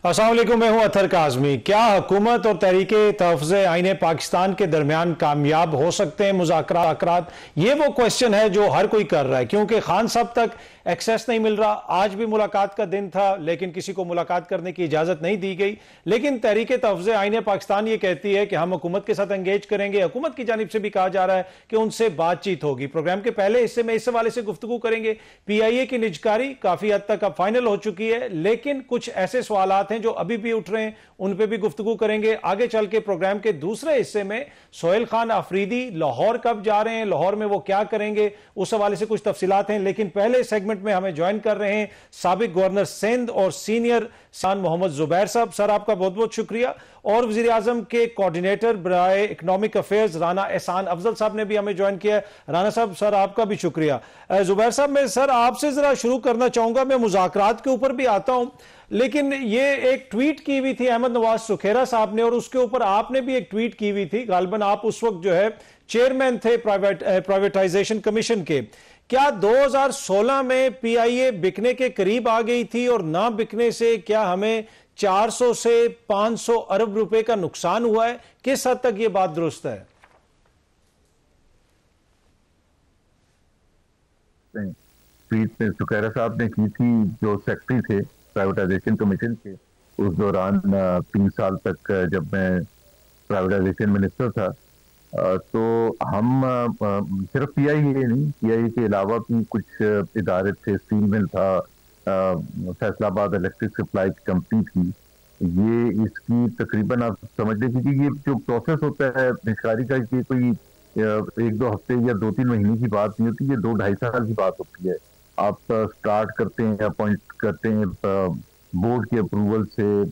अस्सलाम वालेकुम, मैं हूं अतर काज़मी। क्या हुकूमत और तहरीके तहफ़्फ़ुज़ आईन पाकिस्तान के दरमियान कामयाब हो सकते हैं मुज़ाकरात? ये वो क्वेश्चन है जो हर कोई कर रहा है, क्योंकि खान साहब तक एक्सेस नहीं मिल रहा। आज भी मुलाकात का दिन था, लेकिन किसी को मुलाकात करने की इजाज़त नहीं दी गई। लेकिन तहरीके तहफ़्फ़ुज़ आईन पाकिस्तान ये कहती है कि हम हुकूमत के साथ एंगेज करेंगे। हुकूमत की जानिब से भी कहा जा रहा है कि उनसे बातचीत होगी। प्रोग्राम के पहले हिस्से में इस हवाले से गुफ्तगू करेंगे। PIA की निजकारी काफ़ी हद तक अब फाइनल हो चुकी है, लेकिन कुछ ऐसे सवालात हैं जो अभी भी उठ रहे हैं, उन पे भी गुफ्तगू करेंगे। आगे चल के प्रोग्राम के दूसरे हिस्से में सोहेल खान आफरीदी लाहौर कब जा रहे हैं, लाहौर में वो क्या करेंगे, उस हवाले से कुछ तफसीलात हैं। लेकिन पहले सेगमेंट में हमें ज्वाइन कर रहे हैं साबिक गवर्नर सिंध और सीनियर सान मोहम्मद जुबैर साहब। सर, आपका बहुत बहुत शुक्रिया। और वजीर आजम के कोऑर्डिनेटर बराए इकोनॉमिक अफेयर्स राना एहसान अफजल साहब ने भी हमें ज्वाइन किया है। राना साहब, सर आपका भी शुक्रिया। जुबैर साहब, मैं सर आपसे जरा शुरू करना चाहूंगा। मैं मुज़ाकरात के ऊपर भी आता हूं, लेकिन ये एक ट्वीट की हुई थी अहमद नवाज सुखेरा साहब ने, और उसके ऊपर आपने भी एक ट्वीट की हुई थी। गालिबन आप उस वक्त जो है चेयरमैन थे प्राइवेटाइजेशन कमीशन के। क्या 2016 में PIA बिकने के करीब आ गई थी, और ना बिकने से क्या हमें 400 से 500 अरब रुपए का नुकसान हुआ है? किस हद तक यह बात दुरुस्त है? ट्वीट में सुखैरा साहब ने की थी, जो सेक्रेटरी थे प्राइवेटाइजेशन कमीशन के उस दौरान 3 साल तक, जब मैं प्राइवेटाइजेशन मिनिस्टर था। तो हम सिर्फ PIA नहीं, PIA के अलावा भी कुछ इदारे थे। स्टील मिल था, फैसलाबाद इलेक्ट्रिक सप्लाई कंपनी थी। ये इसकी तकरीबन आप समझ लीजिए कि ये जो प्रोसेस होता है निष्कारी का, ये कोई 1-2 हफ्ते या 2-3 महीने की बात नहीं होती, ये 2-2.5 साल की बात होती है। आप स्टार्ट करते हैं, अपॉइंट करते हैं बोर्ड के अप्रूवल से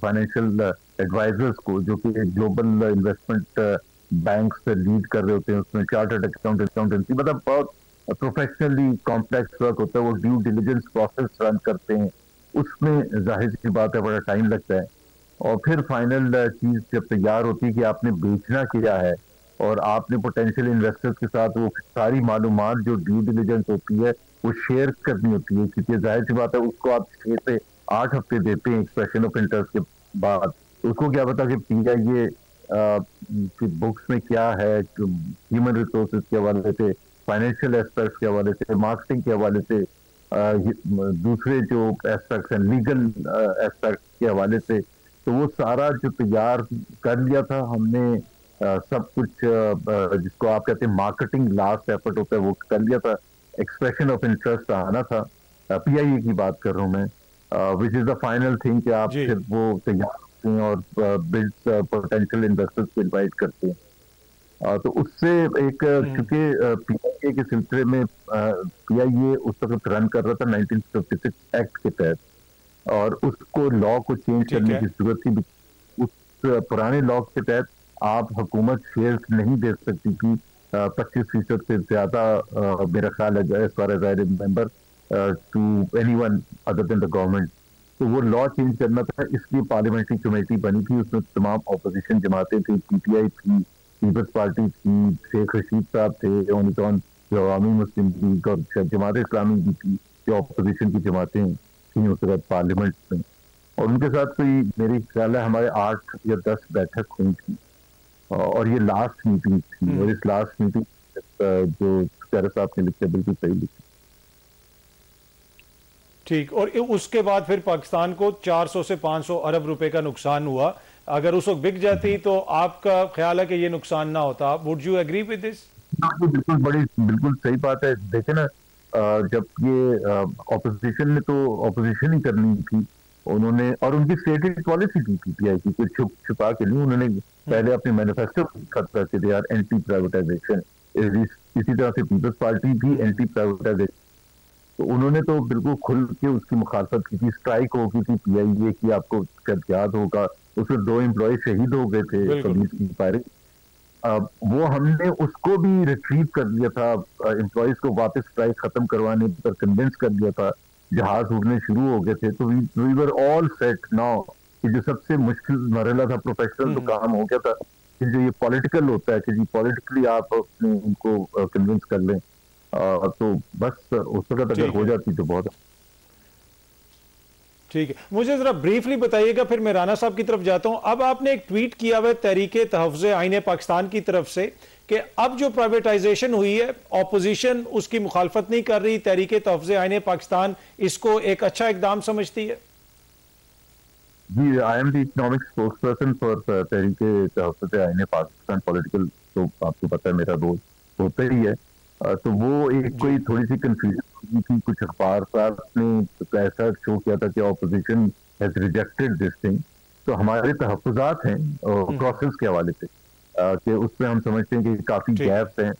फाइनेंशियल एडवाइजर्स को, जो कि ग्लोबल इन्वेस्टमेंट बैंक से लीड कर रहे होते हैं। उसमें चार्टर्ड अकाउंटेंसी, मतलब बहुत प्रोफेशनली कॉम्प्लेक्स वर्क होता है। वो ड्यू डिलिजेंस प्रोसेस रन करते हैं, उसमें जाहिर सी बात है बड़ा टाइम लगता है। और फिर फाइनल चीज जब तैयार होती है कि आपने बेचना क्या है, और आपने पोटेंशियल इन्वेस्टर्स के साथ वो सारी मालूमात जो ड्यू डिलिजेंस होती है वो शेयर करनी होती है, क्योंकि जाहिर सी बात है उसको आप 6 से 8 हफ्ते देते हैं एक्सप्रेशन ऑफ इंटरेस्ट के बाद। उसको क्या पता कि PIA कि बुक्स में क्या है, ह्यूमन रिसोर्सेज के हवाले से, फाइनेंशियल एस्पेक्ट्स के हवाले से, मार्केटिंग के हवाले से, दूसरे जो एस्पेक्ट्स हैं लीगल एस्पेक्ट्स के हवाले से। तो वो सारा जो तैयार कर लिया था हमने, सब कुछ जिसको आप कहते हैं मार्केटिंग लास्ट एफर्ट होता है वो कर लिया था। एक्सप्रेशन ऑफ इंटरेस्ट आना था। PIA की बात कर रहा हूँ मैं, which is the final thing कि आप फिर वो तैयार करते हैं और बिल्ड पोटेंशियल इन्वेस्टर्स को इन्वाइट करते हैं। तो उससे एक, क्योंकि PIA के सिलसिले में PIA उस वक्त रन कर रहा था 1956 एक्ट के तहत, और उसको लॉ को चेंज करने की जरूरत थी। उस पुराने लॉ के तहत आप हुकूमत शेयर नहीं दे सकती थी 25% से ज्यादा, मेरा ख्याल है, as far as I remember, to anyone other than the government. तो वो लॉ चेंज करना था, इसलिए पार्लियामेंट्री कमेटी बनी थी। उसमें तमाम ऑपोजिशन जमातें थी, PTI थी, पीपल्स पार्टी थी, शेख रशीद साहब थे, जो अवामी मुस्लिम लीग और जमात इस्लामी भी थी, जो ऑपोजिशन की जमातें थी उस वक्त पार्लियामेंट में। और उनके साथ कोई मेरे ख्याल है हमारे 8 या 10 बैठक हुई थी, और ये लास्ट मीटिंग थी। और इस लास्ट मीटिंग जो खैर साहब ने लिखा बिल्कुल सही लिखी। ठीक, और उसके बाद फिर पाकिस्तान को 400 से 500 अरब रुपए का नुकसान हुआ। अगर उस वक्त बिक जाती तो आपका ख्याल है कि ये नुकसान ना होता? Would you agree with this? बिल्कुल सही बात है। देखे ना, जब ये ऑपोजिशन ने तो ऑपोजिशन ही करनी थी उन्होंने, और उनकी स्टेटेड पॉलिसी थी PTI की, कुछ छुपा के नहीं। उन्होंने पहले अपने मैनिफेस्टो खत्म कर दिया, एंटी प्राइवेटाइजेशन। इसी तरह से पीपल्स पार्टी भी एंटी प्राइवेटाइजेशन। तो उन्होंने तो बिल्कुल खुल के उसकी मुखालफत की थी। स्ट्राइक हो गई थी PIA की, आपको शायद याद होगा। उसमें 2 एम्प्लॉय शहीद हो गए थे कबीर की फायरिंग। वो हमने उसको भी रिट्रीव कर लिया था, एम्प्लॉयज को वापस स्ट्राइक खत्म करवाने पर कन्विंस कर दिया था। जहाज उड़ने शुरू हो गए थे, तो we were all set now कि जो सबसे मुश्किल मरहला था प्रोफेशनल, तो काम हो गया था। कि जो ये पॉलिटिकल होता है कि जी पॉलिटिकली आप उनको कन्विंस कर लें, तो बस उस वक्त अगर हो जाती तो बहुत। ठीक है, मुझे जरा ब्रीफली बताइएगा, फिर मैं राना साहब की तरफ जाता हूं। अब आपने एक ट्वीट किया हुआ तहरीके तहफ़्ज़ुज़ आईन पाकिस्तान की तरफ से कि अब जो प्राइवेटाइजेशन हुई है, ऑपोजिशन उसकी मुखालफत नहीं कर रही, तहरीके तहफ़्ज़ुज़ आईन पाकिस्तान इसको एक अच्छा इकदाम समझती है। जी, I am the economic spokesperson for Tehreek Tahaffuz Aain Pakistan. Political तो आपको पता है मेरा रोल होता ही है। तो वो एक कोई थोड़ी सी कंफ्यूजन थी, कुछ अखबार साहब ने ऐसा शो किया था कि opposition has rejected this thing. तो हमारे तहफ़्फ़ुज़ात हैं प्रोसेस के हवाले से कि उसमें हम समझते हैं कि काफ़ी गैप्स हैं,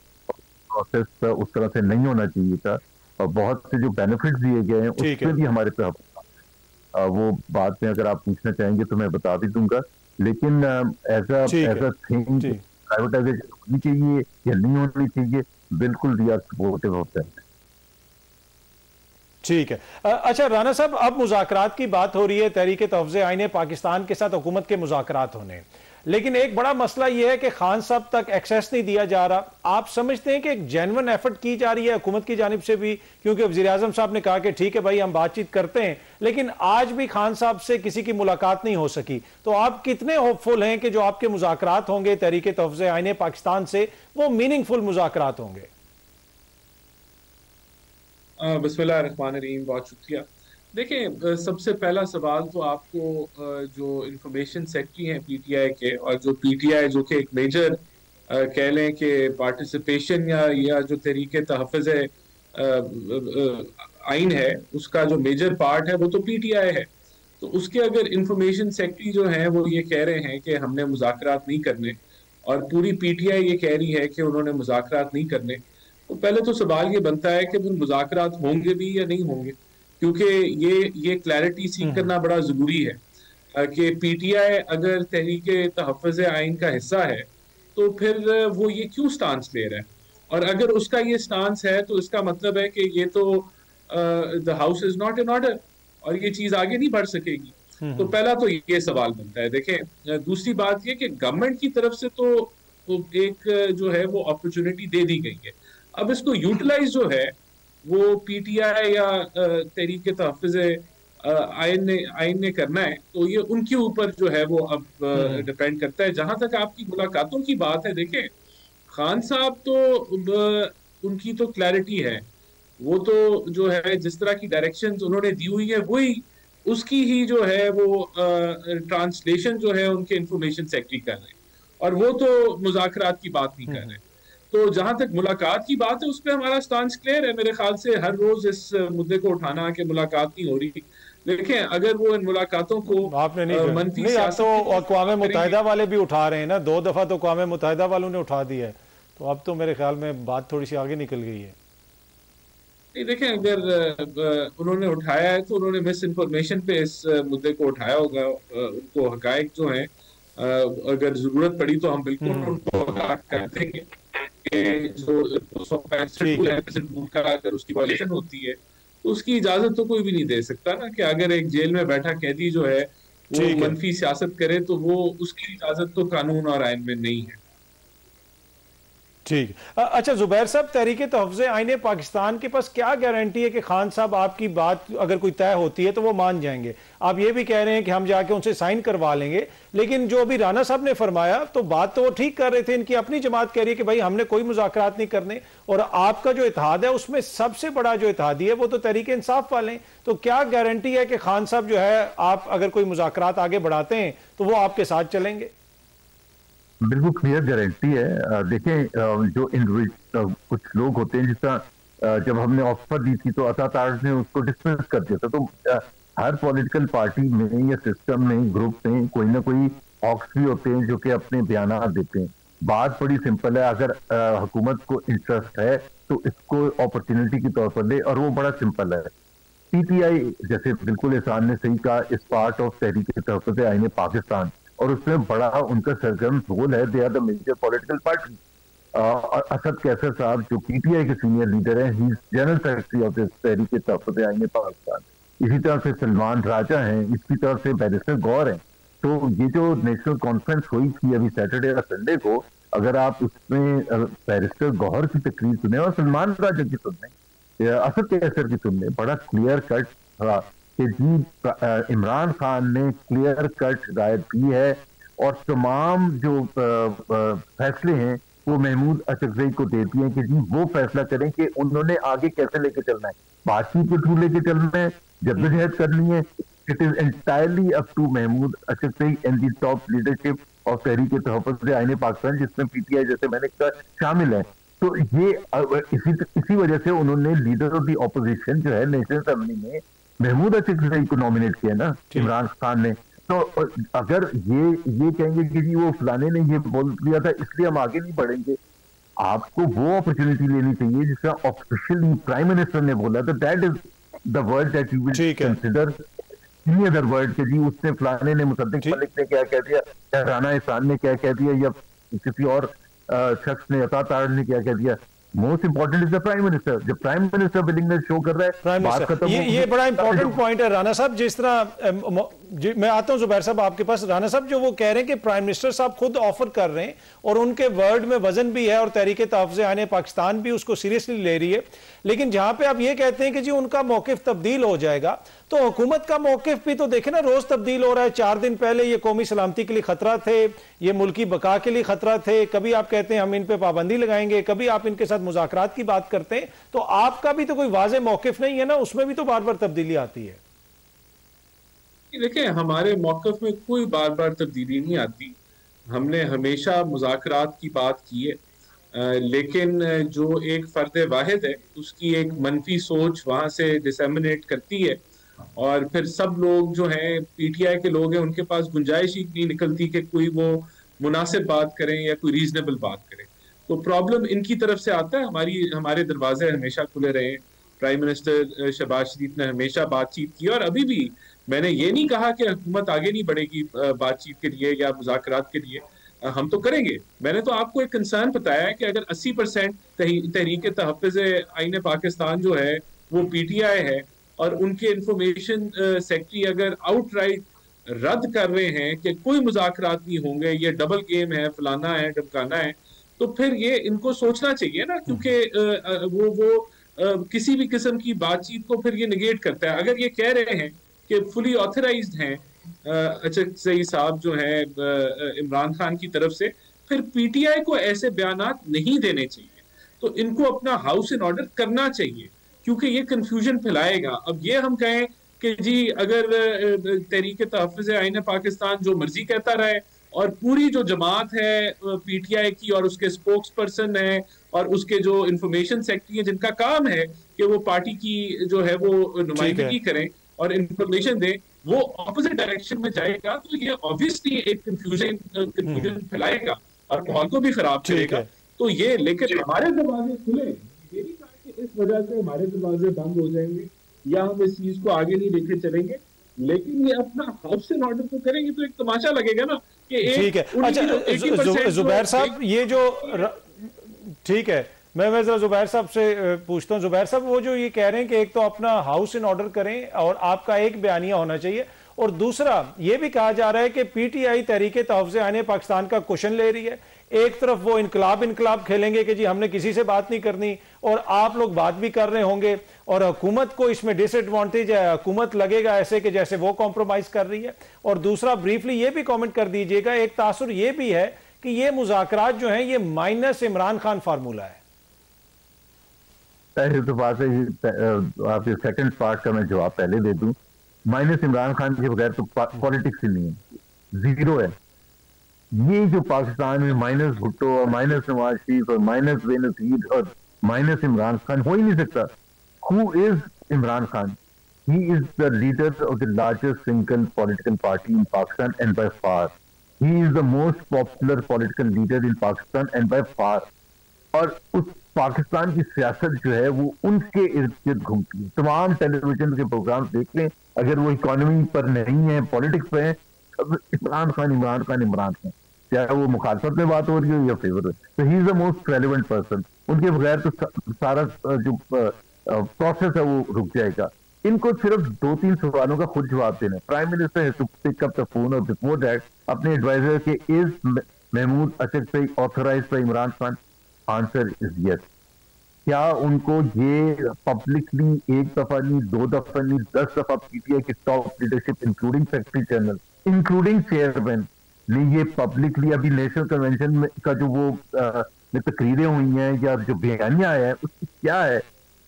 प्रोसेस उस तरह से नहीं होना चाहिए था, और बहुत से जो बेनिफिट्स दिए गए हैं उसमें भी हमारे तहफ़्फ़ुज़ात, वो बाद में अगर आप पूछना चाहेंगे तो मैं बता भी दूंगा। लेकिन एज अ थिंग प्राइवेटाइजेशन होनी चाहिए या नहीं होनी चाहिए, बिल्कुल we are supportive of that. ठीक है। अच्छा राना साहब, अब मुज़ाकरात की बात हो रही है, तहरीके तहफ़्ज़ुज़ आईन पाकिस्तान के साथ हुकूमत के मुज़ाकरात होने, लेकिन एक बड़ा मसला यह है कि खान साहब तक एक्सेस नहीं दिया जा रहा। आप समझते हैं कि एक जेन्युइन एफर्ट की जा रही है हुकूमत की जानिब से भी, क्योंकि वज़ीर आज़म साहब ने कहा कि ठीक है भाई हम बातचीत करते हैं, लेकिन आज भी खान साहब से किसी की मुलाकात नहीं हो सकी। तो आप कितने होपफुल हैं कि जो आपके मुज़ाकरात होंगे तहरीके तहफ़्ज़ुज़ आईन पाकिस्तान से, वो मीनिंगफुल मुज़ाकरात होंगे? बिस्मिल्लाहिर्रहमानिर्रहीम, बहुत शुक्रिया। देखें, सबसे पहला सवाल तो आपको जो इंफॉर्मेशन सेक्रेटरी हैं पीटीआई के, और जो पीटीआई जो कि एक मेजर कह लें कि पार्टिसिपेशन या जो तहरीके तहफ़्फ़ुज़ आइन है उसका जो मेजर पार्ट है वो तो पीटीआई है। तो उसके अगर इंफॉर्मेशन सेक्रेटरी जो हैं वो ये कह रहे हैं कि हमने मुज़ाकरात नहीं करने, और पूरी पीटीआई ये कह रही है कि उन्होंने मुज़ाकरात नहीं करने, तो पहले तो सवाल ये बनता है कि फिर मुज़ाकरात होंगे भी या नहीं होंगे, क्योंकि ये क्लैरिटी सीख करना बड़ा ज़रूरी है कि पीटीआई अगर तहरीके तहफ़्फ़ुज़ आइन का हिस्सा है तो फिर वो ये क्यों स्टांस ले रहा है, और अगर उसका ये स्टांस है तो इसका मतलब है कि ये तो the house is not in order और ये चीज़ आगे नहीं बढ़ सकेगी। तो पहला तो ये सवाल बनता है। देखें, दूसरी बात ये कि गवर्नमेंट की तरफ से तो एक जो है वो अपॉर्चुनिटी दे दी गई है। अब इसको यूटिलाइज जो है वो पीटीआई या तहरीके तहफ़्फ़ुज़ आइन ने करना है, तो ये उनके ऊपर जो है वो अब डिपेंड करता है। जहां तक आपकी मुलाकातों की बात है, देखें खान साहब तो उनकी तो क्लैरिटी है, वो तो जो है जिस तरह की डायरेक्शंस उन्होंने दी हुई है वही उसकी ही जो है वो ट्रांसलेशन जो है उनके इंफॉर्मेशन सेक्रेटरी कर रहे हैं, और वो तो मुज़ाकरात की बात नहीं कर रहे। तो जहां तक मुलाकात की बात है उस पर हमारा स्टांस क्लियर है। मेरे ख्याल से हर रोज इस मुद्दे को उठाना कि मुलाकात नहीं हो रही, देखें अगर वो इन मुलाकातों को आपने नहीं आप तो अक़वाम मुत्तहिदा वाले भी उठा रहे हैं ना, 2 दफा तो अक़वाम मुत्तहिदा वालों ने उठा दिया है, तो अब तो मेरे ख्याल में बात थोड़ी सी आगे निकल गई है। नहीं, देखें अगर उन्होंने उठाया है तो उन्होंने मिस इन्फॉर्मेशन पे इस मुद्दे को उठाया होगा। उनको हकायक जो है, अगर जरूरत पड़ी तो हम बिल्कुल उनको कर देंगे कि जो 265 का अगर उसकी वायलेशन होती है तो उसकी इजाजत तो कोई भी नहीं दे सकता ना, कि अगर एक जेल में बैठा कैदी जो है वो मनफी सियासत करे तो वो उसकी इजाजत तो कानून और आइन में नहीं है। ठीक। अच्छा जुबैर साहब, तहरीके तहफ़्फ़ुज़ आईन पाकिस्तान के पास क्या गारंटी है कि खान साहब आपकी बात अगर कोई तय होती है तो वो मान जाएंगे? आप ये भी कह रहे हैं कि हम जाके उनसे साइन करवा लेंगे, लेकिन जो अभी राना साहब ने फरमाया तो बात तो वो ठीक कर रहे थे, इनकी अपनी जमात कह रही है कि भाई हमने कोई मुज़ाकरात नहीं करने, और आपका जो इत्तेहाद है उसमें सबसे बड़ा जो इत्तेहादी है वो तो तहरीके इंसाफ वाले हैं। तो क्या गारंटी है कि खान साहब जो है, आप अगर कोई मुज़ाकरात आगे बढ़ाते हैं तो वो आपके साथ चलेंगे? बिल्कुल क्लियर गारंटी है। देखें, जो कुछ लोग होते हैं, जिस तरह जब हमने ऑफर दी थी तो अताताज ने उसको डिसमिस कर दिया था। तो हर पॉलिटिकल पार्टी में या सिस्टम में, ग्रुप में कोई ना कोई हॉक्स भी होते हैं जो कि अपने बयान देते हैं। बात बड़ी सिंपल है, अगर हुकूमत को इंटरेस्ट है तो इसको अपॉर्चुनिटी के तौर पर ले, और वो बड़ा सिंपल है। पीटीआई, जैसे बिल्कुल एहसान ने सही कहा, इस पार्ट ऑफ तहरीके तहफ़्फ़ुज़ आईन पाकिस्तान, और उसमें बड़ा उनका सरगर्म रोल है। They are the major political party. Asad Qaiser साहब जो पीटीआई के सीनियर लीडर हैं, he is general secretary of this Tehreek Tahaffuz Aain Pakistan. इसी तरह से सलमान राजा हैं, इसकी तरफ से बैरिस्टर गौर हैं। तो ये जो नेशनल कॉन्फ्रेंस हुई थी अभी सैटरडे और संडे को, अगर आप उसमें बैरिस्टर गौहर की तकरीर सुने और सलमान राजा की सुनने, असद कैसर की सुनने, बड़ा क्लियर कट कि जी इमरान खान ने क्लियर कट राय दी है और तमाम जो फैसले हैं वो महमूद अचकजई को दे दिए कि जी वो फैसला करें कि उन्होंने आगे कैसे लेके चलना है, बातचीत के थ्रू लेके चलना है, जद्दोजहद करनी है। It is entirely up to Mahmood Achakzai and the top leadership और तहरीक तहफ़्फ़ुज़ आईन पाकिस्तान, जिसमें पीटीआई जैसे मैंने कहा शामिल है। तो ये इसी वजह से उन्होंने लीडर ऑफ द ऑपोजिशन जो है नेशनल असेंबली में महमूद अचकजई को नॉमिनेट किया ना इमरान खान ने। तो अगर ये कहेंगे कि जी वो फलाने ने ये बोल दिया था इसलिए हम आगे नहीं बढ़ेंगे, आपको वो अपॉर्चुनिटी लेनी चाहिए जिसका ऑफिशियली प्राइम मिनिस्टर ने बोला था। That is the word that you will consider. Any other word कि जी उसने फलाने ने, मुसद्दिक मलिक ने क्या कह दिया, या राना एहसान ने क्या कह दिया, या किसी और शख्स ने, अता तारड़ ने क्या कह दिया। Most important is the prime minister. जब प्राइम मिनिस्टर विलिंगनेस शो कर रहा है, बात खत्म। ये बड़ा इंपॉर्टेंट पॉइंट है राना साहब। जिस तरह मैं आता हूं जुबैर साहब आपके पास। राना साहब जो वो कह रहे हैं कि प्राइम मिनिस्टर साहब खुद ऑफर कर रहे हैं और उनके वर्ड में वजन भी है और तहरीक तहफ़्फ़ुज़ आईन पाकिस्तान भी उसको सीरियसली ले रही है, लेकिन जहां पे आप ये कहते हैं कि जी उनका मौकिफ तब्दील हो जाएगा, तो हुकूमत का मौकिफ भी तो देखे ना, रोज तब्दील हो रहा है। 4 दिन पहले ये कौमी सलामती के लिए खतरा थे, ये मुल्की बका के लिए खतरा थे, कभी आप कहते हैं हम इन पे पाबंदी लगाएंगे, कभी आप इनके साथ मुज़ाकरात की बात करते हैं। तो आपका भी तो कोई वाज़ेह मौकिफ नहीं है ना, उसमें भी तो बार बार तब्दीली आती है। देखिए, हमारे मौक़िफ़ में कोई बार बार तब्दीली नहीं आती। हमने हमेशा मुज़ाकरात की बात की है, लेकिन जो एक फ़र्द वाहिद है उसकी एक मनफी सोच वहाँ से डिसेमिनेट करती है और फिर सब लोग जो हैं, पीटीआई के लोग हैं, उनके पास गुंजाइश ही नहीं निकलती कि कोई वो मुनासिब बात करें या कोई रीजनेबल बात करें। तो प्रॉब्लम इनकी तरफ से आता है। हमारे दरवाजे हमेशा खुले रहे। प्राइम मिनिस्टर शहबाज शरीफ ने हमेशा बातचीत की और अभी भी मैंने ये नहीं कहा कि हुकूमत आगे नहीं बढ़ेगी बातचीत के लिए या मुज़ाकरात के लिए। हम तो करेंगे। मैंने तो आपको एक कंसर्न बताया है कि अगर 80% तहरीक तहफ़्फ़ुज़ आईन पाकिस्तान जो है वो पीटीआई है और उनके इंफॉर्मेशन सेक्रेटरी अगर आउटराइट रद्द कर रहे हैं कि कोई मुज़ाकरात नहीं होंगे, ये डबल गेम है, फलाना है, ढमकाना है, तो फिर ये इनको सोचना चाहिए ना, क्योंकि वो किसी भी किस्म की बातचीत को फिर ये निगेट करता है। अगर ये कह रहे हैं कि फुली ऑथराइज्ड हैं अचकजई साहब जो है इमरान खान की तरफ से, फिर पीटीआई को ऐसे बयानात नहीं देने चाहिए। तो इनको अपना हाउस इन ऑर्डर करना चाहिए, क्योंकि ये कंफ्यूजन फैलाएगा। अब ये हम कहें कि जी अगर तहरीक तहफ़्फ़ुज़ आईन पाकिस्तान जो मर्जी कहता रहे और पूरी जो जमात है पीटीआई की और उसके स्पोक्स पर्सन है और उसके जो इंफॉर्मेशन सेक्रेटरी है जिनका काम है कि वो पार्टी की जो है वो नुमाइंदगी करें और इंफॉर्मेशन दें, वो ऑपोजिट डायरेक्शन में जाएगा, तो ये ऑब्वियसली एक कंफ्यूजन फैलाएगा और माहौल को भी खराब करेगा। तो ये, लेकिन हमारे दरवाजे खुले, ये नहीं कहा कि इस वजह से हमारे दरवाजे बंद हो जाएंगे या हम इस चीज को आगे नहीं लेके चलेंगे, लेकिन ये अपना हाउस इन ऑर्डर को करेंगे तो एक तमाशा लगेगा ना कि ठीक है। अच्छा जुबैर साहब, ये जो ठीक है, मैं जरा जुबैर साहब से पूछता हूं। जुबैर साहब, वो जो ये कह रहे हैं कि एक तो अपना हाउस इन ऑर्डर करें और आपका एक बयानिया होना चाहिए, और दूसरा ये भी कहा जा रहा है कि पीटीआई तहरीक तहफ़्फ़ुज़ आईन पाकिस्तान का क्वेश्चन ले रही है। एक तरफ वो इनकलाब खेलेंगे कि जी हमने किसी से बात नहीं करनी, और आप लोग बात भी कर रहे होंगे और हुकूमत को इसमें डिसएडवांटेज है, हुकूमत लगेगा ऐसे कि जैसे वो कॉम्प्रोमाइज कर रही है। और दूसरा, ब्रीफली ये भी कॉमेंट कर दीजिएगा, एक तासुर ये भी है कि ये मुज़ाकरात जो हैं ये माइनस इमरान खान फार्मूला है। तो बात है, आपके सेकंड पार्ट का मैं जवाब पहले दे दूं। माइनस इमरान खान के बगैर तो पॉलिटिक्स ही नहीं है, जीरो है। ये जो पाकिस्तान में माइनस भुट्टो और माइनस नवाज शरीफ और माइनस बेनजीर और माइनस इमरान खान हो ही नहीं सकता। Who is Imran Khan? He is the leader of the largest single political party in Pakistan and by far. He is the most popular political leader in Pakistan and by far. और उस पाकिस्तान की सियासत जो है वो उनके इर्द गिर्द घूमती है। तमाम टेलीविजन के प्रोग्राम देख लें, अगर वो इकोनॉमी पर नहीं है, पॉलिटिक्स पे है, इमरान खान इमरान खान इमरान खान, चाहे वो मुखालफत में बात हो रही हो या फेवर में। तो he is the most relevant person. उनके बगैर तो सारा जो प्रोसेस है वो रुक जाएगा। इनको सिर्फ 2-3 सवालों का खुद जवाब देना है। Prime minister has to pick up the phone और बिफोर दैट अपने एडवाइजर के, is Mahmood Achakzai authorised by Imran Khan? Answer is yes. क्या उनको ये पब्लिकली एक दफा नहीं, 2 दफा नहीं, 10 दफा पीटीआई की top leadership including secretary general, including chairman ने ये पब्लिकली अभी नेशनल कन्वेंशन में का जो वो तकरीरें हुई हैं या जो बयानिया आया है उसकी क्या है?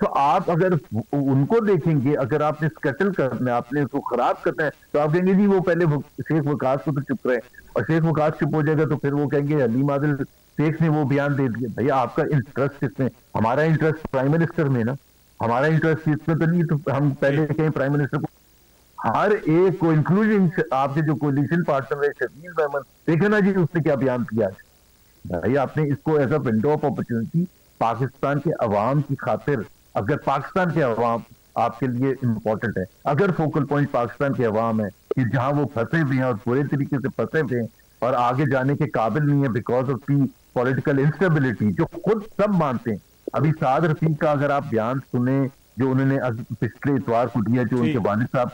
तो आप अगर उनको देखेंगे, अगर आपने स्कैटल करना है, आपने उसको खराब करना है, तो आप कहेंगे जी वो पहले शेख वकास को तो चुप रहे, और शेख वकास चुप हो जाएगा तो फिर वो कहेंगे हलीम आदिल शेख ने वो बयान दे दिया। भैया आपका इंटरेस्ट इसमें, हमारा इंटरेस्ट प्राइम मिनिस्टर में ना, हमारा इंटरेस्ट इसमें तो नहीं। तो हम पहले कहें प्राइम मिनिस्टर को, हर एक को इंक्लूडिंग आपके जो कोलिशन पार्टनर है शकील अहमद, देखे ना जी उसने क्या बयान किया है। भाई आपने इसको as a window of opportunity Pakistan के अवाम की खातिर, अगर पाकिस्तान के अवाम आपके लिए इंपॉर्टेंट है, अगर फोकल पॉइंट पाकिस्तान के अवाम है कि जहां वो फंसे हुए हैं और पूरे तरीके से फंसे हुए हैं और आगे जाने के काबिल नहीं है because of the political instability, जो खुद सब मानते हैं। अभी साद रफीक का अगर आप बयान सुने जो उन्होंने पिछले इतवार को दिया, जो उनके वालिद साहब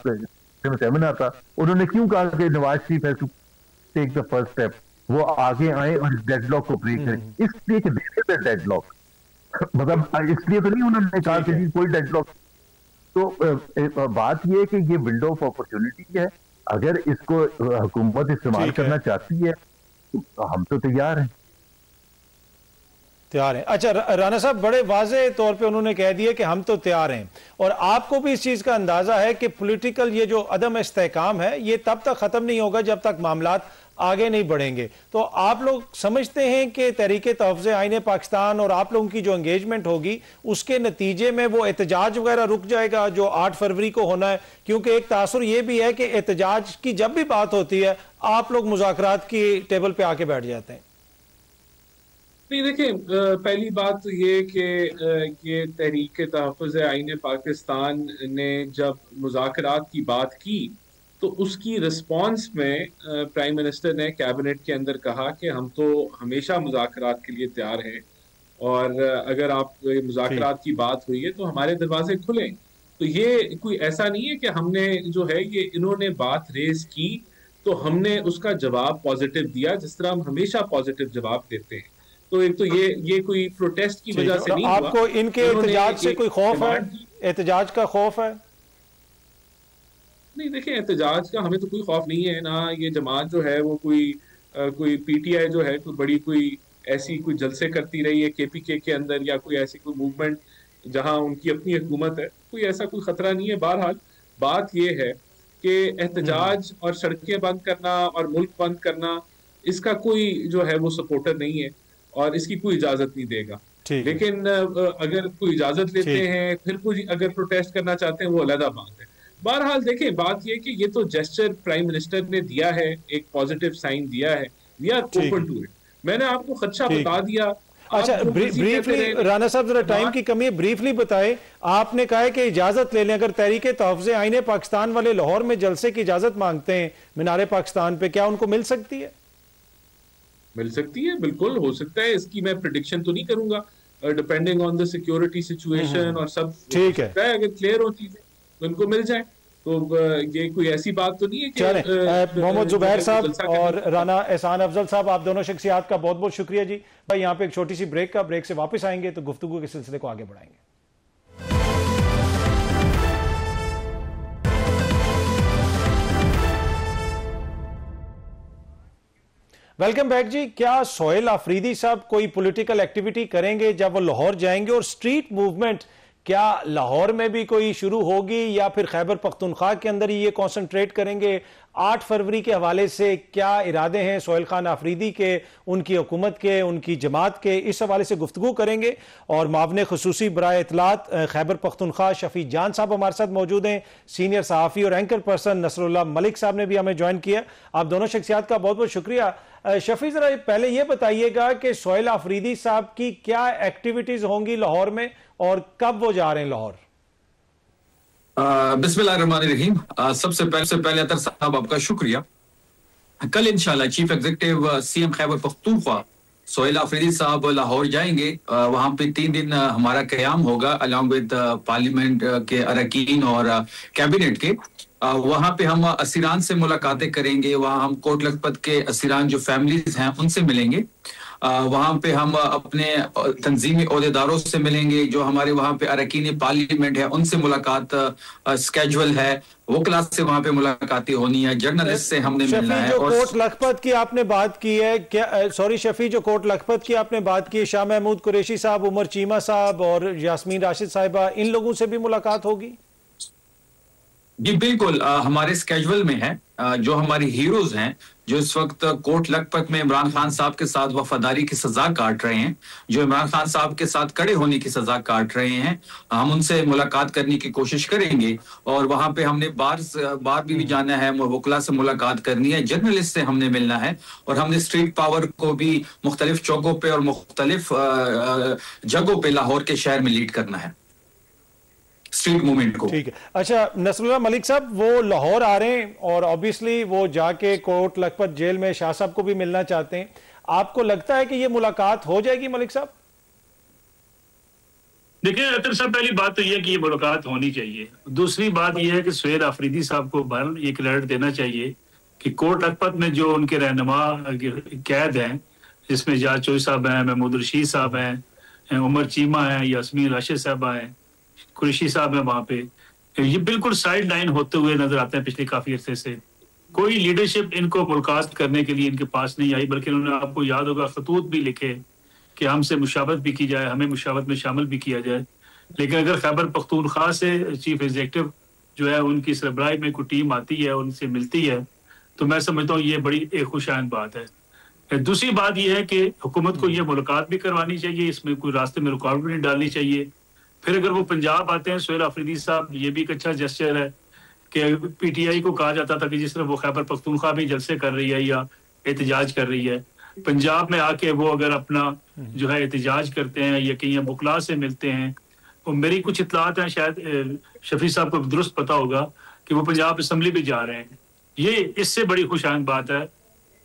का सेमिनार था, उन्होंने क्यों कहा कि नवाज शरीफ है to take the first step, वो आगे आए और इस डेडलॉक को ब्रेक करें, इसलिए कि दिस इज द डेडलॉक। मतलब इसलिए तो नहीं उन्होंने कहा कि कोई डेडलॉक। तो बात ये है कि ये विंडो ऑफ अपॉर्चुनिटी है, अगर इसको हुकूमत इस्तेमाल करना चाहती है तो हम तो तैयार हैं। अच्छा राना साहब, बड़े वाज़े तौर पे उन्होंने कह दिया कि हम तो तैयार हैं, और आपको भी इस चीज़ का अंदाज़ा है कि पॉलिटिकल ये जो अदम इस्तेहकाम है ये तब तक ख़त्म नहीं होगा जब तक मामलात आगे नहीं बढ़ेंगे। तो आप लोग समझते हैं कि तहरीके तहफ़्ज़े आईन पाकिस्तान और आप लोगों की जो एंगेजमेंट होगी उसके नतीजे में वो एहतजाज वगैरह रुक जाएगा जो 8 फरवरी को होना है? क्योंकि एक तासुर ये भी है कि एहतजाज की जब भी बात होती है आप लोग मुज़ाकरात की टेबल पे आके बैठ जाते हैं। नहीं देखिए, पहली बात तो ये कि ये तहरीक तहफ़्फ़ुज़ आईन पाकिस्तान ने जब मुज़ाकरात की बात की तो उसकी रिस्पांस में प्राइम मिनिस्टर ने कैबिनेट के अंदर कहा कि हम तो हमेशा मुज़ाकरात के लिए तैयार हैं, और अगर आप मुज़ाकरात की बात हुई है तो हमारे दरवाजे खुले। तो ये कोई ऐसा नहीं है कि हमने जो है ये इन्होंने बात रेज की तो हमने उसका जवाब पॉजिटिव दिया, जिस तरह हम हमेशा पॉजिटिव जवाब देते हैं। तो एक तो ये कोई प्रोटेस्ट की वजह से नहीं हुआ। आपको इनके एहतजाज से कोई खौफ है? एहतजाज का खौफ है? नहीं देखिए, एहतजाज का हमें तो कोई खौफ नहीं है ना। ये जमात जो है वो कोई पीटीआई जो है कोई ऐसी कोई जलसे करती रही है केपीके के अंदर, या कोई ऐसी कोई मूवमेंट जहां उनकी अपनी हुकूमत है, कोई ऐसा कोई खतरा नहीं है। बहरहाल बात ये है कि एहतजाज और सड़कें बंद करना और मुल्क बंद करना, इसका कोई जो है वो सपोर्टर नहीं है और इसकी कोई इजाजत नहीं देगा। लेकिन अगर कोई इजाजत लेते हैं फिर कोई अगर प्रोटेस्ट करना चाहते हैं वो अलग बात है। बहरहाल देखें, बात यह कि ये तो जेस्चर प्राइम मिनिस्टर ने दिया है, एक पॉजिटिव साइन दिया है, we are open to it. मैंने आपको खदशा बता दिया। अच्छा ब्रीफली राना साहब, जरा टाइम की कमी है, ब्रीफली बताएं। आपने कहा है कि इजाजत ले लें, अगर तहरीके तहफ़्ज़े आईन पाकिस्तान वाले लाहौर में जलसे की इजाजत मांगते हैं मीनारे पाकिस्तान पे, क्या उनको मिल सकती है? मिल सकती है, बिल्कुल हो सकता है। इसकी मैं प्रेडिक्शन तो नहीं करूंगा, depending on the security situation और सब। ठीक है, अगर क्लियर हो चीजें तो उनको मिल जाए, तो ये कोई ऐसी बात तो नहीं है कि मोहम्मद जुबैर साहब और राना एहसान अफजल साहब, आप दोनों शख्सियात का बहुत बहुत शुक्रिया जी। भाई यहाँ पे एक छोटी सी ब्रेक से वापस आएंगे तो गुफ्तगू के सिलसिले को आगे बढ़ाएंगे। वेलकम बैक जी। क्या सोहेल आफरीदी साहब कोई पॉलिटिकल एक्टिविटी करेंगे जब वो लाहौर जाएंगे, और स्ट्रीट मूवमेंट क्या लाहौर में भी कोई शुरू होगी या फिर खैबर पख्तूनख्वा के अंदर ही ये कॉन्सेंट्रेट करेंगे? 8 फरवरी के हवाले से क्या इरादे हैं सोहेल खान आफरीदी के, उनकी हुकूमत के, उनकी जमात के, इस हवाले से गुफ्तगू करेंगे। और मावने खुसूसी बराए इतलात खैबर पख्तूनख्वा शफी जान साहब हमारे साथ मौजूद हैं। सीनियर सहाफ़ी और एंकर पर्सन नसरुल्लाह मलिक साहब ने भी हमें ज्वाइन किया। आप दोनों शख्सियात का बहुत बहुत शुक्रिया। शफी, जरा पहले ये बताइएगा कि सोहेल आफरीदी साहब की क्या एक्टिविटीज होंगी लाहौर में और कब वो जा रहे हैं लाहौर? बिस्मिल्लाहिर्रहमानिर्रहीम। सबसे पहले अतर साहब आपका शुक्रिया। कल इंशाल्लाह chief executive CM Khyber Pakhtunkhwa Sohail Afridi साहब लाहौर जाएंगे। वहां पे 3 दिन हमारा क़याम होगा अलॉन्ग विद पार्लियामेंट के अरकान और कैबिनेट के। वहां पे हम असीरान से मुलाकातें करेंगे, वहां हम कोट लखपत के असीरान जो फैमिलीज हैं उनसे मिलेंगे। वहां पे हम अपने तंजीमी ओहदेदारों से मिलेंगे, जो हमारे वहां पे अरकान पार्लियामेंट है उनसे मुलाकात स्केजुअल है, वो क्लास से वहां पे मुलाकातें होनी है, जर्नलिस्ट से हमने मिलना है। जो कोट लखपत की आपने बात की है, क्या सॉरी शफी, जो कोट लखपत की आपने बात की है, शाह महमूद कुरैशी साहब, उमर चीमा साहब और यास्मीन राशिद साहिबा, इन लोगों से भी मुलाकात होगी? जी बिल्कुल, हमारे स्केजुअल में है। जो हमारे हीरोज हैं जो इस वक्त कोट लखपत में इमरान खान साहब के साथ वफादारी की सजा काट रहे हैं, जो इमरान खान साहब के साथ खड़े होने की सजा काट रहे हैं, हम उनसे मुलाकात करने की कोशिश करेंगे। और वहां पे हमने बार भी जाना है, वकला से मुलाकात करनी है, जर्नलिस्ट से हमने मिलना है, और हमने स्ट्रीट पावर को भी मुख्तलिफ चौकों पे और मुख्तलिफ जगहों पे लाहौर के शहर में लीड करना है स्ट्रीट मूवमेंट को। ठीक है। अच्छा नसरुल्लाह मलिक साहब, वो लाहौर आ रहे हैं और ऑब्वियसली वो जाके कोट लखपत जेल में शाह साहब को भी मिलना चाहते हैं, आपको लगता है कि ये मुलाकात हो जाएगी मलिक साहब? देखिए अतर साहब, पहली बात तो यह है कि ये मुलाकात होनी चाहिए। दूसरी बात यह है कि सुहेल आफरीदी साहब को बार ये क्रेडिट देना चाहिए कि कोट लखपत में जो उनके रहनुमा कैद हैं, जिसमें जाज चोई साहब हैं, महमूद रशीद साहब हैं, उमर चीमा हैं, यास्मीन राशिद साहबा हैं, कुरैशी साहब है, वहां पे ये बिल्कुल साइड लाइन होते हुए नजर आते हैं पिछले काफी अरसे से। कोई लीडरशिप इनको मुलाकात करने के लिए इनके पास नहीं आई, बल्कि उन्होंने, आपको याद होगा, खतूत भी लिखे कि हमसे मुशावरत भी की जाए, हमें मुशावरत में शामिल भी किया जाए। लेकिन अगर खैबर पख्तूनख्वा से चीफ एग्जीक्यूटिव जो है उनकी सरबराही में कोई टीम आती है, उनसे मिलती है, तो मैं समझता हूँ ये बड़ी एक खुशआइंद बात है। दूसरी बात यह है कि हुकूमत को ये मुलाकात भी करवानी चाहिए, इसमें कोई रास्ते में रुकावट भी नहीं डालनी चाहिए। फिर अगर वो पंजाब आते हैं सुहेल आफरीदी साहब, ये भी एक अच्छा जेस्चर है कि पीटीआई को कहा जाता था कि जिस तरह वो खैबर पख्तूनख्वा भी जलसे कर रही है या एहतजाज कर रही है, पंजाब में आके वो अगर अपना जो है एहतजाज करते हैं या कहीं बुकला से मिलते हैं, तो मेरी कुछ इतलात हैं, शायद शफी साहब को दुरुस्त पता होगा कि वो पंजाब असम्बली भी जा रहे हैं। ये इससे बड़ी खुशआइंद बात है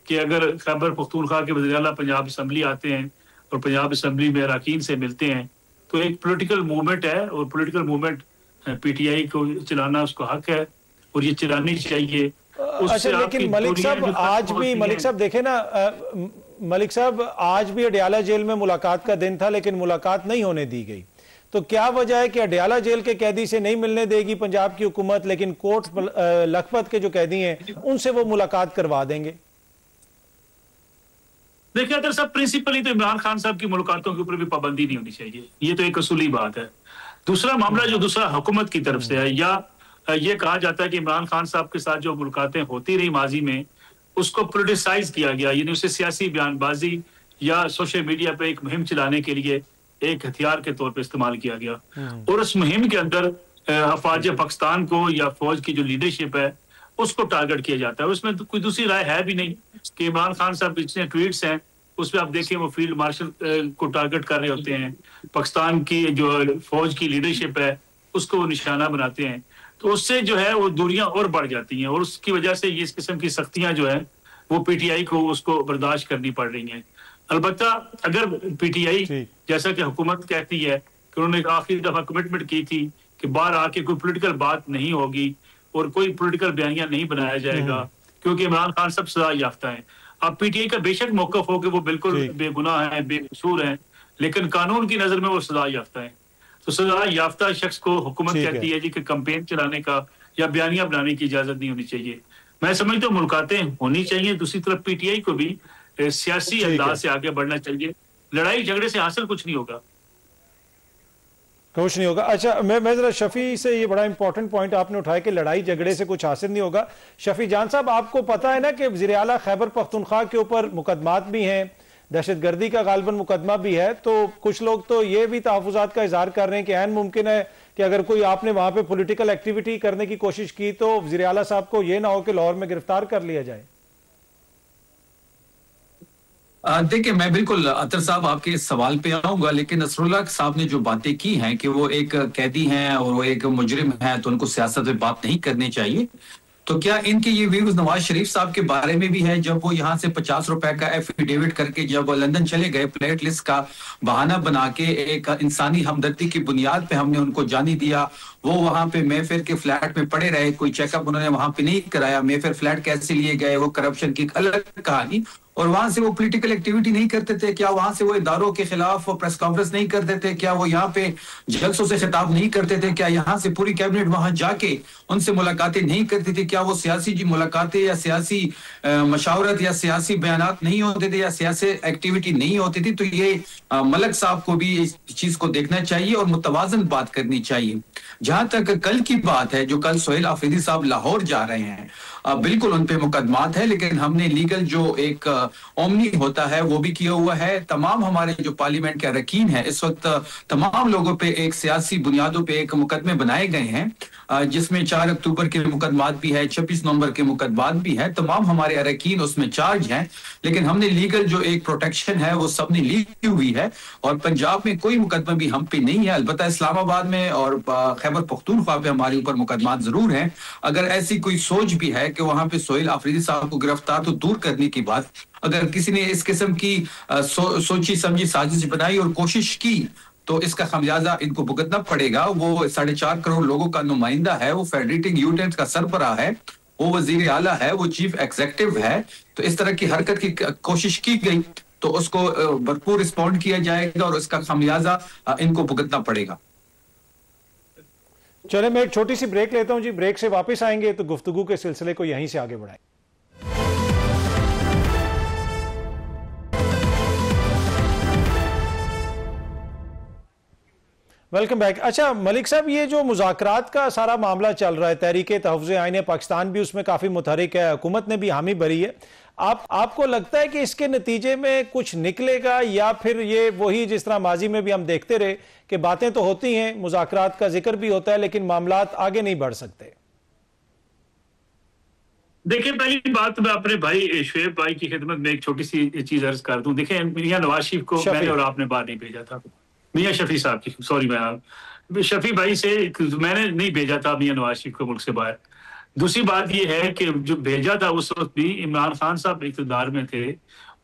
कि अगर खैबर पख्तूनख्वा के वज़ीर आला पंजाब असम्बली आते हैं और पंजाब असम्बली में अरकान से मिलते हैं, तो एक पॉलिटिकल मूवमेंट है, और पॉलिटिकल मूवमेंट पीटीआई को चलाना उसको हक है और ये चलानी चाहिए। अच्छा, लेकिन मलिक साहब आज भी, मलिक साहब देखे ना, मलिक साहब आज भी अडयाला जेल में मुलाकात का दिन था, लेकिन मुलाकात नहीं होने दी गई। तो क्या वजह है कि अडयाला जेल के कैदी से नहीं मिलने देगी पंजाब की हुकूमत, लेकिन कोट लखपत के जो कैदी हैं उनसे वो मुलाकात करवा देंगे? देखिए अगर सब प्रिंसिपली तो इमरान खान साहब की मुलाकातों के ऊपर भी पाबंदी नहीं होनी चाहिए, ये तो एक असूली बात है। दूसरा मामला जो दूसरा हुकूमत की तरफ से है, या ये कहा जाता है कि इमरान खान साहब के साथ जो मुलाकातें होती रही माजी में, उसको पोलिटिसाइज किया गया, यानी उसे सियासी बयानबाजी या सोशल मीडिया पे एक मुहिम चलाने के लिए एक हथियार के तौर पे इस्तेमाल किया गया। और उस मुहिम के अंदर अफवाज पाकिस्तान को या फौज की जो लीडरशिप है उसको टारगेट किया जाता है। उसमें कोई दूसरी राय है भी नहीं कि इमरान खान साहब जितने ट्वीट्स हैं उसमें आप देखें वो फील्ड मार्शल को टारगेट कर रहे होते हैं, पाकिस्तान की जो फौज की लीडरशिप है उसको वो निशाना बनाते हैं। तो उससे जो है वो दूरियां और बढ़ जाती हैं, और उसकी वजह से ये इस किस्म की सख्तियां जो है वो पीटीआई को उसको बर्दाश्त करनी पड़ रही हैं। अलबत्ता अगर पीटीआई, जैसा कि हुकूमत कहती है कि उन्होंने आखिरी दफा कमिटमेंट की थी कि बाहर आके कोई पोलिटिकल बात नहीं होगी और कोई पोलिटिकल बयानिया नहीं बनाया जाएगा क्योंकि इमरान खान सब सजा याफ्ता है। अब पीटीआई का बेशक मौकफ हो कि वो बिल्कुल बेगुनाह है, बेकसूर है, लेकिन कानून की नजर में वो सजा याफ्ता है। तो सजा याफ्ता शख्स को हुकूमत कहती है जी कि कैंपेन चलाने का या बयानिया बनाने की इजाजत नहीं होनी चाहिए। मैं समझता हूँ मुलाकातें होनी चाहिए। दूसरी तरफ पीटीआई को भी सियासी अंदाज से आगे बढ़ना चाहिए। लड़ाई झगड़े से हासिल कुछ नहीं होगा, कुछ नहीं होगा। अच्छा, मैं जरा शफी से, ये बड़ा इंपॉर्टेंट पॉइंट आपने उठाया कि लड़ाई झगड़े से कुछ हासिल नहीं होगा। शफी जान साहब, आपको पता है ना कि वज़ीर आला खैबर पख्तूनख्वा के ऊपर मुकदमात भी हैं, दहशतगर्दी का गालबन मुकदमा भी है। तो कुछ लोग तो ये भी तहफ़्फ़ुज़ात का इज़हार कर रहे हैं कि ऐन मुमकिन है कि अगर कोई आपने वहां पे पॉलिटिकल एक्टिविटी करने की कोशिश की तो वज़ीर आला साहब को ये ना हो कि लाहौर में गिरफ्तार कर लिया जाए। देखिए, मैं बिल्कुल अतर साहब आपके इस सवाल पे आऊंगा, लेकिन नसरुल्लाह साहब ने जो बातें की हैं कि वो एक कैदी हैं और वो एक मुजरिम है तो उनको सियासत में बात नहीं करनी चाहिए, तो क्या इनके ये व्यूज नवाज शरीफ साहब के बारे में भी है? जब वो यहाँ से 50 रुपए का एफिडेविट करके जब वो लंदन चले गए, प्लेट लिस्ट का बहाना बना के एक इंसानी हमदर्दी की बुनियाद पे हमने उनको जाने दिया। वो वहां पे मेफेयर के फ्लैट में पड़े रहे, कोई चेकअप उन्होंने वहां पे नहीं कराया। मेफेयर फ्लैट कैसे लिए गए, वो करप्शन की अलग कहानी। और वहां से वो पॉलिटिकल एक्टिविटी नहीं करते थे? क्या वहां से वो इदारों के खिलाफ प्रेस कॉन्फ्रेंस नहीं करते थे? क्या वो यहाँ पे जलसों से खिताब नहीं करते थे? क्या यहाँ से पूरी कैबिनेट वहां जाके उनसे मुलाकातें नहीं करती थी? क्या वो सियासी मुलाकातें या सियासी मशावरत या सियासी बयानात नहीं होते थे या सियासी एक्टिविटी नहीं होती थी? तो ये मलक साहब को भी इस चीज को देखना चाहिए और मुतवाजन बात करनी चाहिए। जहां तक कल की बात है, जो कल सोहेल आफरीदी साहब लाहौर जा रहे हैं, बिल्कुल उन पे मुकदमात है, लेकिन हमने लीगल जो एक ओमनी होता है वो भी किया हुआ है। तमाम हमारे जो पार्लियामेंट के अरकान है इस वक्त तमाम लोगों पे एक सियासी बुनियादों पे एक मुकदमे बनाए गए हैं, जिसमें 4 अक्टूबर के मुकदमात भी है, 26 नवंबर के मुकदमात भी है। तमाम हमारे अरकान उसमें चार्ज हैं, लेकिन हमने लीगल जो एक प्रोटेक्शन है वो सबने ली हुई है और पंजाब में कोई मुकदमा भी हम पे नहीं है। अलबत्ता इस्लामाबाद में और खैबर पख्तूनख्वा पे हमारे ऊपर मुकदमात जरूर हैं। अगर ऐसी कोई सोच भी है कि वहां पे सोहेल आफरीदी साहब को गिरफ्तार तो दूर करने की बात, अगर किसी ने इस किस्म की सोची समझी साजिश बनाई और कोशिश की तो इसका खमियाजा इनको भुगतना पड़ेगा। वो 4.5 करोड़ लोगों का नुमाइंदा है, वो फेडरेटिंग यूनिट का सरबराह है, वो वजीर आला है, वो चीफ एग्जीक्यूटिव है। तो इस तरह की हरकत की कोशिश की गई तो उसको भरपूर रिस्पॉन्ड किया जाएगा और उसका खमियाजा इनको भुगतना पड़ेगा। चले मैं एक छोटी सी ब्रेक लेता हूं जी, ब्रेक से वापस आएंगे तो गुफ्तगू के सिलसिले को यहीं से आगे बढ़ाएंगे। Welcome back. अच्छा मलिक साहब, ये जो मुज़ाकरात का सारा मामला चल रहा है, तहरीके तहफ़्फ़ुज़ आईन पाकिस्तान भी उसमें काफ़ी मुतहरिक है, हुकूमत ने भी हामी भरी है, आपको लगता है कि इसके नतीजे में कुछ निकलेगा या फिर ये वही जिस तरह माजी में भी हम देखते रहे कि बातें तो होती हैं, मुज़ाकरात का जिक्र भी होता है लेकिन मामलात आगे नहीं बढ़ सकते? देखिए, पहली बात मैं अपने भाई शुएब भाई की खिदमत में एक छोटी सी चीज अर्ज कर दूं। देखिए, मियां नवाज शरीफ को मैंने और आपने बाहर नहीं भेजा था, मियां शफी साहब की, सॉरी मैं शफी भाई से मैंने नहीं भेजा था मियां नवाज शरीफ को मुल्क से बाहर। दूसरी बात यह है कि जो भेजा था उस वक्त भी इमरान खान साहब इक़्तिदार में थे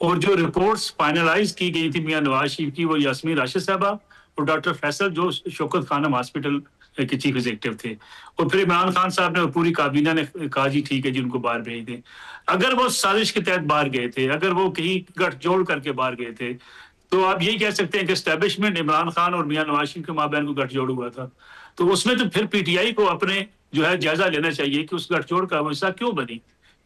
और जो रिपोर्ट्स फाइनलाइज की गई थी मियां नवाज शरीफ की, वो यास्मीन राशिद साहबा और डॉक्टर फैसल जो शौकत खानम हॉस्पिटल के चीफ एग्जीक्यूटिव थे, और फिर इमरान खान साहब ने और पूरी काबीना ने कहा जी ठीक है जी उनको बाहर भेज दें। अगर वो साजिश के तहत बाहर गए थे, अगर वो कहीं गठजोड़ करके बाहर गए थे, तो आप यही कह सकते हैं कि एस्टेब्लिशमेंट इमरान खान और मियां नवाज शरीफ के माबैन को गठजोड़ हुआ था। तो उसमें तो फिर पीटीआई को अपने जो है जायजा लेना चाहिए कि उस गठजोड़ का हिस्सा क्यों बनी,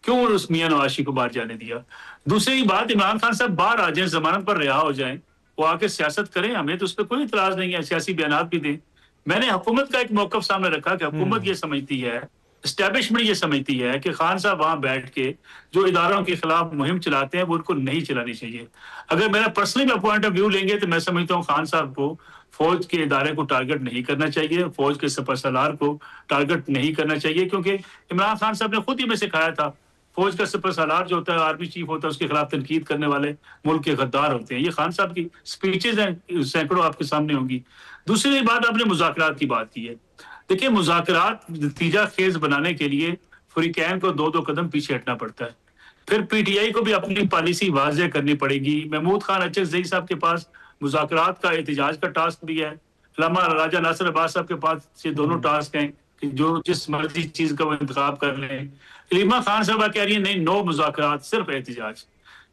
क्यों उस मियां नवाज शरीफ को बाहर जाने दिया। दूसरी बात, इमरान खान साहब बाहर आ जाए, जमानत पर रिहा हो जाएं, वो आके सियासत करें, हमें तो उस पर कोई इतराज नहीं है, सियासी बयानात भी दें। मैंने हुकूमत का एक मौकफ सामने रखा कि हुकूमत ये समझती है, एस्टेब्लिशमेंट ये समझती है कि खान साहब वहां बैठ के जो इदारों के खिलाफ मुहिम चलाते हैं वो उनको नहीं चलानी चाहिए। अगर मेरा पर्सनली पॉइंट ऑफ व्यू लेंगे तो मैं समझता हूँ खान साहब को फौज के इदारे को टारगेट नहीं करना चाहिए, फौज के सपरसलार को टारगेट नहीं करना चाहिए, क्योंकि इमरान खान साहब ने खुद ही में सिखाया था फौज का सपरसलार जो होता है, आर्मी चीफ होता है, उसके खिलाफ तनकीद करने वाले मुल्क के गद्दार होते हैं। ये खान साहब की स्पीचेज हैं, सैकड़ों आपके सामने होंगी। दूसरी बात, आपने मुज़ाकरात की बात की है। देखिए, मुज़ाकरात नतीजा खेज बनाने के लिए फरीकैन को 2-2 कदम पीछे हटना पड़ता है। फिर पीटीआई को भी अपनी पॉलिसी वाज़ेह करनी पड़ेगी। महमूद खान अचकज़ई साहब के पास मुज़ाकरात का एहतजाज का टास्क भी है, अल्लामा राजा नासिर अब्बास साहब के पास ये दोनों टास्क हैं कि जो जिस मर्जी चीज का वो इंतखाब कर लें। इलीमा खान साहब कह रही है नहीं, नो मुज़ाकरात, सिर्फ एहतजाज।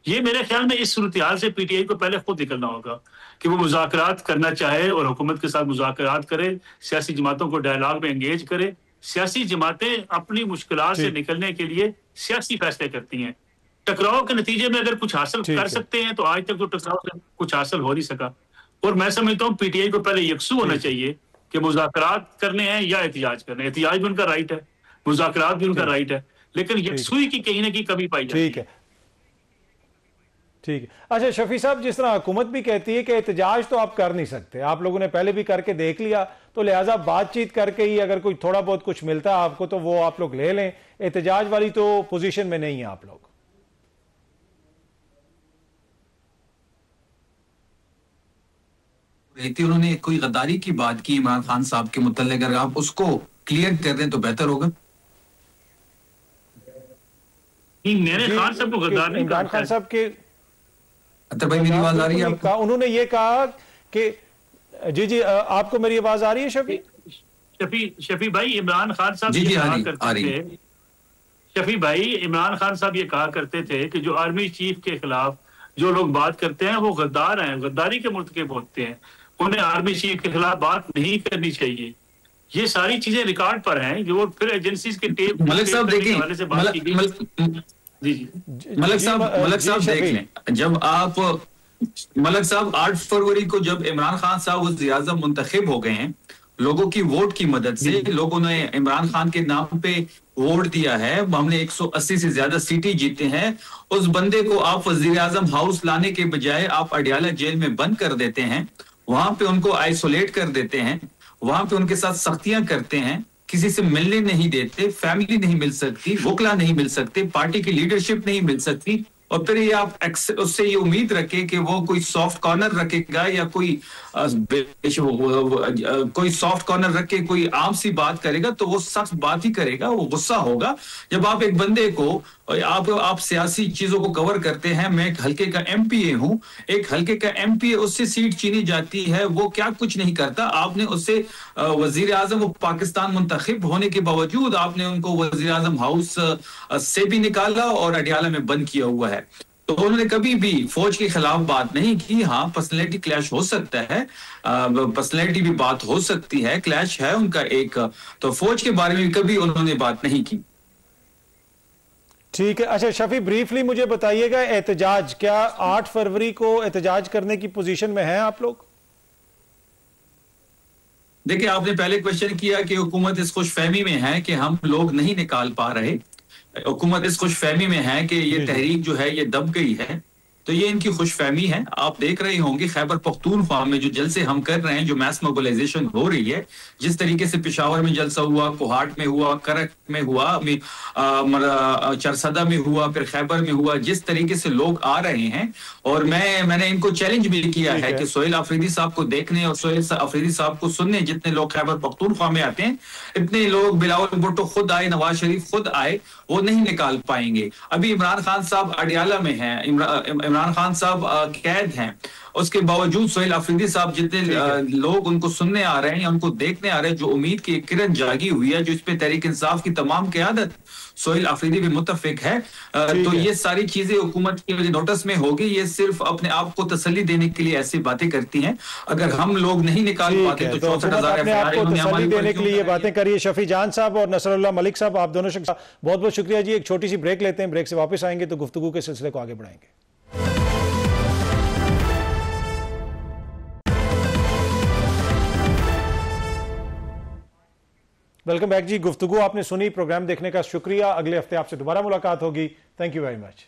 ये मेरे ख्याल में इस सूरत हाल से पीटीआई को पहले खुद निकलना होगा कि वो मुज़ाकरात करना चाहे और हुकूमत के साथ मुज़ाकरात करे, सियासी जमातों को डायलॉग में एंगेज करे। सियासी जमातें अपनी मुश्किलात से निकलने के लिए सियासी फैसले करती हैं। टकराव के नतीजे में अगर कुछ हासिल कर सकते हैं तो आज तक तो टकराव से कुछ हासिल हो नहीं सका। और मैं समझता हूँ पीटीआई को पहले यकसू होना चाहिए कि मुज़ाकरात करने हैं या एहतिजाज करने हैं। एहतिजाज भी उनका राइट है, मुज़ाकरात भी उनका राइट है, लेकिन यकसुई की कहीं ना कहीं कमी पाई जाती है। ठीक है। अच्छा शफी साहब, जिस तरह हुकूमत भी कहती है कि एहतजाज तो आप कर नहीं सकते, आप लोगों ने पहले भी करके देख लिया, तो लिहाजा बातचीत करके ही अगर कोई थोड़ा बहुत कुछ मिलता है आपको तो वो आप लोग ले लें, एहतजाज वाली तो पोजीशन में नहीं है आप लोग। उन्होंने कोई गद्दारी की बात की इमरान खान साहब के मुतल्लिक, अगर आप उसको क्लियर कर दें तो बेहतर होगा। मैंने खान साहब को गद्दार नहीं कहा। इमरान खान साहब के भाई मेरी आवाज आ रही है आपको? उन्होंने ये कहा कि जी आपको मेरी आवाज आ रही है शफी भाई? इमरान खान साहब जी आ रही है। शफी भाई, इमरान खान साहब ये कहा करते थे कि जो आर्मी चीफ के खिलाफ जो लोग बात करते हैं वो गद्दार हैं, गद्दारी के मुर्तकिब होते हैं, उन्हें आर्मी चीफ के खिलाफ बात नहीं करनी चाहिए। ये सारी चीजें रिकॉर्ड पर हैं जो फिर एजेंसीज के टेप मलिक साहब देखिए, मलिक साहब देख लें, जब आप मलिक साहब 8 फरवरी को जब इमरान खान साहब वज़ीर आज़म मुंतखब हो गए हैं लोगों की वोट की मदद से, लोगों ने इमरान खान के नाम पे वोट दिया है, हमने 180 से ज्यादा सीटें जीते हैं, उस बंदे को आप वज़ीर आज़म हाउस लाने के बजाय आप अडियाला जेल में बंद कर देते हैं, वहां पे उनको आइसोलेट कर देते हैं, वहां पे उनके साथ सख्तियां करते हैं, किसी से मिलने नहीं देते, फैमिली नहीं मिल सकती, वकला नहीं मिल सकते, पार्टी की लीडरशिप नहीं मिल सकती, और फिर ये आप उससे ये उम्मीद रखें कि वो कोई सॉफ्ट कॉर्नर रखेगा या कोई सॉफ्ट कॉर्नर रख के कोई आम सी बात करेगा, तो वो सख्त बात ही करेगा, वो गुस्सा होगा। जब आप एक बंदे को आप सियासी चीजों को कवर करते हैं, मैं एक हल्के का एमपीए हूं, एक हल्के का एमपीए उससे सीट छीनी जाती है, वो क्या कुछ नहीं करता, आपने उससे वजीर आजम वो पाकिस्तान मुंतखब होने के बावजूद आपने उनको वजीर आजम हाउस से भी निकाला और अडियाला में बंद किया हुआ है। तो उन्होंने कभी भी फौज के खिलाफ बात नहीं की। हाँ, पर्सनैलिटी क्लैश हो सकता है, पर्सनैलिटी भी बात हो सकती है, क्लैश है उनका एक, तो फौज के बारे में कभी उन्होंने बात नहीं की। ठीक है। अच्छा शफी, ब्रीफली मुझे बताइएगा, एहतजाज, क्या 8 फरवरी को एहतजाज करने की पोजीशन में हैं आप लोग? देखिए, आपने पहले क्वेश्चन किया कि हुकूमत इस खुशफहमी में है कि हम लोग नहीं निकाल पा रहे, हुकूमत इस खुशफहमी में है कि ये तहरीक जो है ये दब गई है, तो ये इनकी खुशफहमी है। आप देख रहे होंगे खैबर पख्तूनख्वा में जो जलसे हम कर रहे हैं, जो मैस मोबिलाइजेशन हो रही है, जिस तरीके से पेशावर में जलसा हुआ, कोहाट में हुआ, करक में हुआ, चरसदा में हुआ, फिर खैबर में हुआ, जिस तरीके से लोग आ रहे हैं, और मैंने इनको चैलेंज भी किया है कि सोहेल आफरीदी साहब को देखने और सोहेल आफरीदी साहब को सुनने जितने लोग खैबर पख्तूनख्वा में आते हैं, इतने लोग बिलावल भुट्टो खुद आए, नवाज शरीफ खुद आए, वो नहीं निकाल पाएंगे। अभी इमरान खान साहब अडियाला में हैं, इमरान खान साहब कैद हैं, उसके बावजूद सोहेल आफरीदी साहब जितने लोग उनको सुनने आ रहे हैं या उनको देखने आ रहे हैं, जो उम्मीद की एक किरण जागी हुई है, जो इस पे तहरीक इंसाफ की तमाम क़यादत सोहेल आफरीदी भी मुत्तफिक है, तो ये सारी चीजें हुकूमत की नोटिस में होगी। ये सिर्फ अपने आप को तसल्ली देने के लिए ऐसी बातें करती हैं। अगर हम लोग नहीं निकाल पाते तो 64,000 तसल्ली देने के लिए ये बातें करिए। शफी जान साहब और नसरुल्लाह मलिक साहब, आप दोनों शख्स बहुत बहुत शुक्रिया जी। एक छोटी सी ब्रेक लेते हैं, ब्रेक से वापस आएंगे तो गुफ्तगू के सिलसिले को आगे बढ़ाएंगे। वेलकम बैक जी। गुफ्तगू आपने सुनी, प्रोग्राम देखने का शुक्रिया। अगले हफ्ते आपसे दोबारा मुलाकात होगी। Thank you very much.